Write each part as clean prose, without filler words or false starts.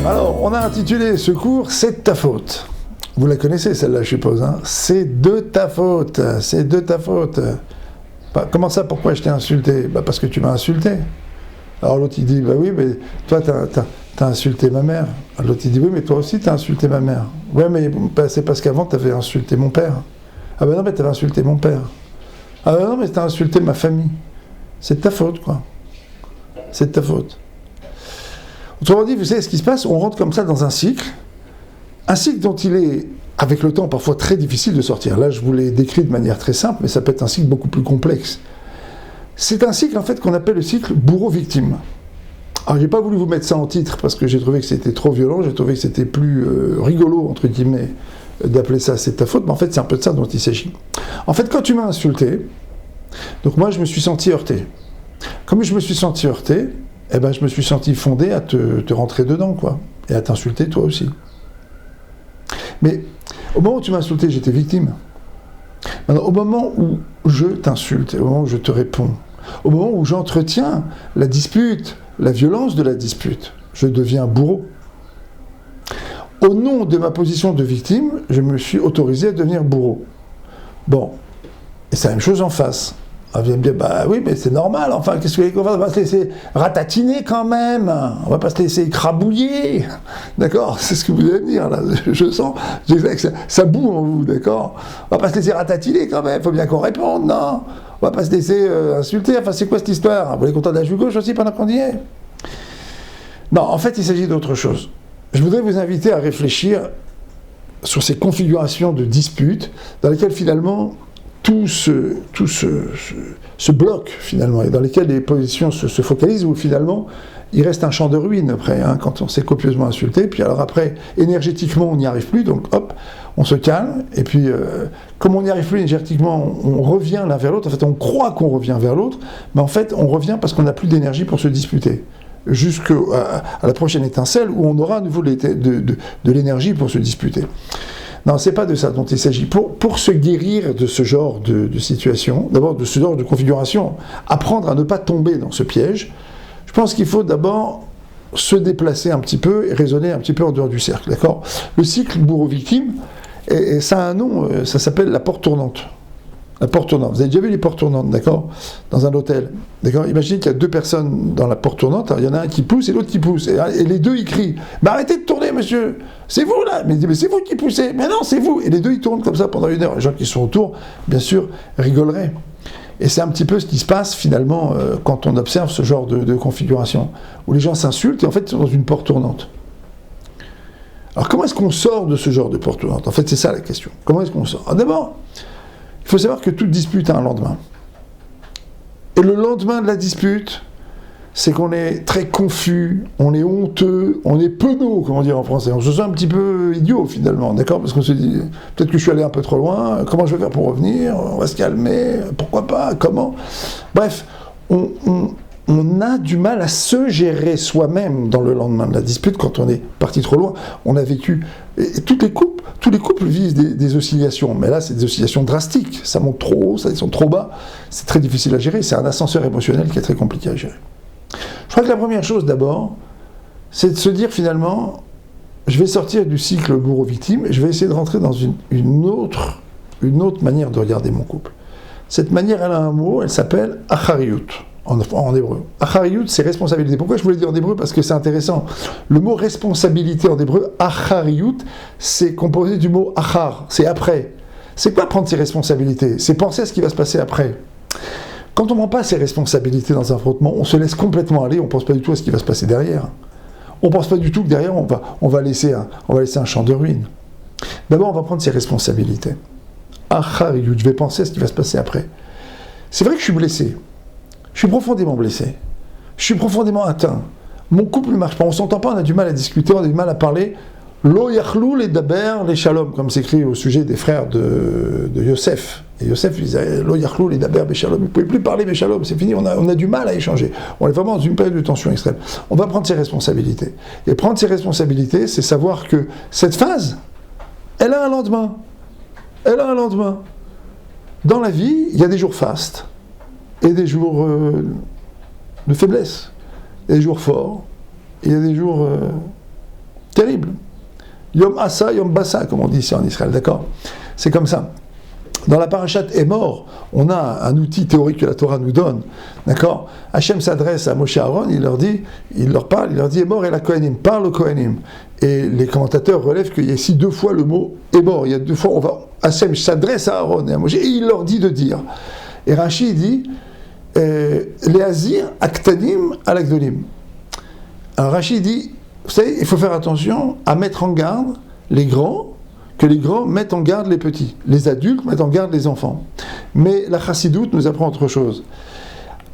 Shalom. Alors, on a intitulé ce cours « C'est de ta faute ». Vous la connaissez celle-là, je suppose. Hein, c'est de ta faute. C'est de ta faute. Bah, comment ça, pourquoi je t'ai insulté? Bah, parce que tu m'as insulté. Alors l'autre il dit, bah oui, mais toi t'as insulté ma mère. L'autre il dit, oui, mais toi aussi t'as insulté ma mère. Ouais, mais bah, c'est parce qu'avant t'avais insulté mon père. Ah ben non, mais t'avais insulté mon père. Ah ben non, mais t'as insulté ma famille. C'est de ta faute, quoi. C'est de ta faute. Autrement dit, vous savez ce qui se passe? On rentre comme ça dans un cycle dont il est, avec le temps, parfois très difficile de sortir. Là, je vous l'ai décrit de manière très simple, mais ça peut être un cycle beaucoup plus complexe. C'est un cycle, en fait, qu'on appelle le cycle bourreau-victime. Alors, j'ai pas voulu vous mettre ça en titre, parce que j'ai trouvé que c'était trop violent, j'ai trouvé que c'était plus rigolo, entre guillemets, d'appeler ça « c'est ta faute », mais en fait, c'est un peu de ça dont il s'agit. En fait, quand tu m'as insulté, donc moi, je me suis senti heurté. Comme je me suis senti heurté, eh ben, je me suis senti fondé à te rentrer dedans, quoi, et à t'insulter toi aussi. Mais au moment où tu m'as insulté, j'étais victime. Maintenant, au moment où je t'insulte, au moment où je te réponds, au moment où j'entretiens la dispute, la violence de la dispute, je deviens bourreau. Au nom de ma position de victime, je me suis autorisé à devenir bourreau. Bon, et c'est la même chose en face. On vient me dire, bah oui, mais c'est normal, enfin, qu'est-ce qu'on va se laisser ratatiner quand même, on va pas se laisser écrabouiller, d'accord? C'est ce que vous allez me dire, là, je sens, que ça boue en vous, d'accord? On va pas se laisser ratatiner quand même, faut bien qu'on réponde, non? On va pas se laisser insulter, enfin, c'est quoi cette histoire? Vous voulez qu'on tente la joue gauche aussi pendant qu'on y est? Non, en fait, il s'agit d'autre chose. Je voudrais vous inviter à réfléchir sur ces configurations de disputes dans lesquelles finalement tout se bloque finalement, et dans lesquelles les positions se focalisent, où finalement il reste un champ de ruines après, hein, quand on s'est copieusement insulté, puis alors après, énergétiquement on n'y arrive plus, donc hop, on se calme, et puis comme on n'y arrive plus énergétiquement, on revient l'un vers l'autre, en fait on croit qu'on revient vers l'autre, mais en fait on revient parce qu'on n'a plus d'énergie pour se disputer, jusqu'à la prochaine étincelle où on aura à nouveau de l'énergie pour se disputer. Non, c'est pas de ça dont il s'agit. Pour se guérir de ce genre de situation, d'abord de ce genre de configuration, apprendre à ne pas tomber dans ce piège, je pense qu'il faut d'abord se déplacer un petit peu et raisonner un petit peu en dehors du cercle, d'accord? Le cycle bourreau-victime, et ça a un nom, ça s'appelle la porte tournante. La porte tournante. Vous avez déjà vu les portes tournantes, d'accord? Dans un hôtel, d'accord? Imaginez qu'il y a deux personnes dans la porte tournante, il y en a un qui pousse et l'autre qui pousse, et les deux ils crient, « Mais arrêtez de tourner, monsieur! C'est vous là! » Mais c'est vous qui poussez! Mais non, c'est vous! Et les deux ils tournent comme ça pendant 1 heure. Les gens qui sont autour, bien sûr, rigoleraient. Et c'est un petit peu ce qui se passe finalement quand on observe ce genre de configuration, où les gens s'insultent et en fait ils sont dans une porte tournante. Alors comment est-ce qu'on sort de ce genre de porte tournante? En fait c'est ça la question. Comment est-ce qu'on sort? Alors, d'abord, il faut savoir que toute dispute a un lendemain. Et le lendemain de la dispute, c'est qu'on est très confus, on est honteux, on est penaud, comment dire en français. On se sent un petit peu idiot finalement, d'accord? Parce qu'on se dit, peut-être que je suis allé un peu trop loin, comment je vais faire pour revenir? On va se calmer, pourquoi pas? Comment? Bref, on a du mal à se gérer soi-même dans le lendemain de la dispute quand on est parti trop loin. On a vécu... Et tous les couples vivent des oscillations, mais là c'est des oscillations drastiques. Ça monte trop haut, ça descend trop bas. C'est très difficile à gérer, c'est un ascenseur émotionnel qui est très compliqué à gérer. Je crois que la première chose d'abord, c'est de se dire finalement, je vais sortir du cycle bourreau-victime et je vais essayer de rentrer dans une autre manière de regarder mon couple. Cette manière, elle a un mot, elle s'appelle achariyut. En hébreu. Achariyut, c'est responsabilité. Pourquoi je voulais dire en hébreu? Parce que c'est intéressant. Le mot responsabilité en hébreu, achariyut, c'est composé du mot achar, c'est après. C'est quoi prendre ses responsabilités? C'est penser à ce qui va se passer après. Quand on ne prend pas ses responsabilités dans un affrontement, on se laisse complètement aller, on ne pense pas du tout à ce qui va se passer derrière. On ne pense pas du tout que derrière, on va laisser un champ de ruines. D'abord, on va prendre ses responsabilités. Achariyut, je vais penser à ce qui va se passer après. C'est vrai que je suis blessé. Je suis profondément blessé. Je suis profondément atteint. Mon couple ne marche pas. On ne s'entend pas, on a du mal à discuter, on a du mal à parler. Lo yachlou les daber les shalom, comme c'est écrit au sujet des frères de Yosef. Et Yosef disait Lo yachlou les daber les shalom. Ils ne pouvaient plus parler les shalom, c'est fini, on a du mal à échanger. On est vraiment dans une période de tension extrême. On va prendre ses responsabilités. Et prendre ses responsabilités, c'est savoir que cette phase, elle a un lendemain. Elle a un lendemain. Dans la vie, il y a des jours fastes. Et des jours de faiblesse, il y a des jours forts, il y a des jours Terrible. Yom Asa, Yom Bassa, comme on dit ici en Israël, d'accord? C'est comme ça. Dans la parashat Emor, on a un outil théorique que la Torah nous donne, d'accord? Hachem s'adresse à Moshe Aaron, il leur parle, il leur dit Emor et la Kohanim, parle aux Kohanim. Et les commentateurs relèvent qu'il y a ici 2 fois le mot Emor, il y a 2 fois, Hachem s'adresse à Aaron et à Moshe, et il leur dit de dire. Et Rashi dit les Azir Aktanim Alakdolim. Alors Rashi dit, vous savez, il faut faire attention à mettre en garde les grands, que les grands mettent en garde les petits. Les adultes mettent en garde les enfants. Mais la chassidoute nous apprend autre chose.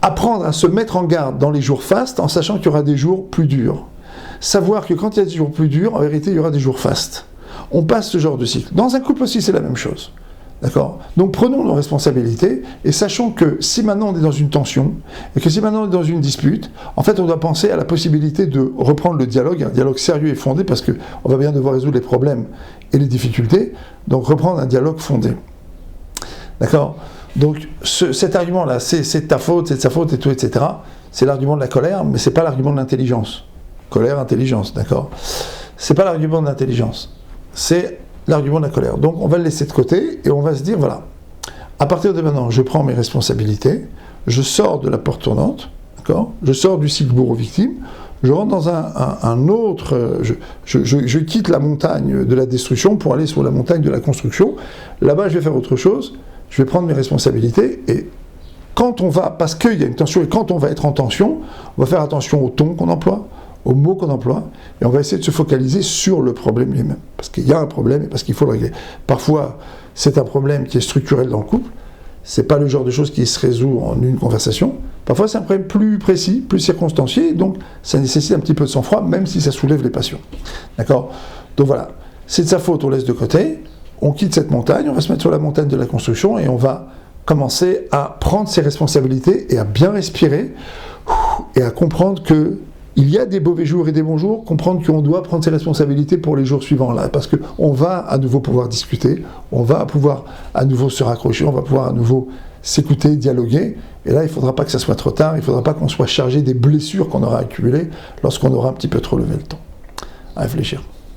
Apprendre à se mettre en garde dans les jours fastes en sachant qu'il y aura des jours plus durs. Savoir que quand il y a des jours plus durs, en vérité, il y aura des jours fastes. On passe ce genre de cycle. Dans un couple aussi, c'est la même chose. D'accord? Donc prenons nos responsabilités et sachons que si maintenant on est dans une tension et que si maintenant on est dans une dispute, en fait on doit penser à la possibilité de reprendre le dialogue, un dialogue sérieux et fondé parce qu'on va bien devoir résoudre les problèmes et les difficultés, donc reprendre un dialogue fondé. D'accord? Donc cet argument-là, c'est ta faute, c'est de sa faute et tout, etc. C'est l'argument de la colère, mais c'est pas l'argument de l'intelligence. Colère, intelligence, d'accord? C'est pas l'argument de l'intelligence. C'est l'argument de la colère. Donc on va le laisser de côté et on va se dire, voilà, à partir de maintenant, je prends mes responsabilités, je sors de la porte tournante, d'accord, je sors du cycle bourreau-victime, je rentre dans un autre, je quitte la montagne de la destruction pour aller sur la montagne de la construction. Là-bas, je vais faire autre chose, je vais prendre mes responsabilités et quand on va, parce qu'il y a une tension et quand on va être en tension, on va faire attention au ton qu'on emploie, aux mots qu'on emploie, et on va essayer de se focaliser sur le problème lui-même. Parce qu'il y a un problème et parce qu'il faut le régler. Parfois, c'est un problème qui est structurel dans le couple, c'est pas le genre de choses qui se résout en une conversation. Parfois, c'est un problème plus précis, plus circonstancié, donc ça nécessite un petit peu de sang-froid, même si ça soulève les passions. D'accord? Donc voilà, c'est de sa faute, on laisse de côté, on quitte cette montagne, on va se mettre sur la montagne de la construction, et on va commencer à prendre ses responsabilités, et à bien respirer, et à comprendre que il y a des mauvais jours et des bons jours, comprendre qu'on doit prendre ses responsabilités pour les jours suivants, là, parce qu'on va à nouveau pouvoir discuter, on va pouvoir à nouveau se raccrocher, on va pouvoir à nouveau s'écouter, dialoguer, et là, il ne faudra pas que ça soit trop tard, il ne faudra pas qu'on soit chargé des blessures qu'on aura accumulées lorsqu'on aura un petit peu trop levé le temps. À réfléchir.